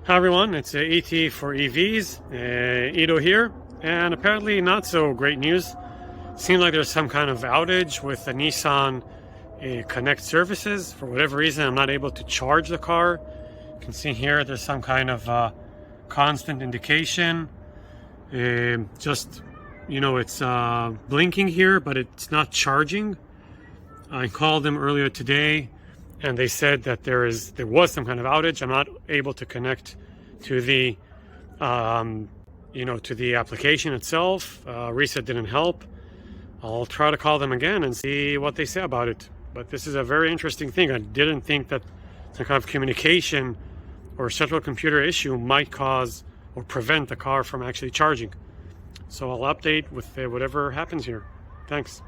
Hi everyone, it's ET for EVs, Ito here, and apparently not so great news. Seems like there's some kind of outage with the Nissan Connect services. For whatever reason, I'm not able to charge the car. You can see here there's some kind of constant indication. It's blinking here, but it's not charging. I called them earlier today and they said that there was some kind of outage. I'm not able to connect to the to the application itself. Reset didn't help. I'll try to call them again and see what they say about it. But this is a very interesting thing. I didn't think that some kind of communication or central computer issue might cause or prevent the car from actually charging. So I'll update with whatever happens here. Thanks.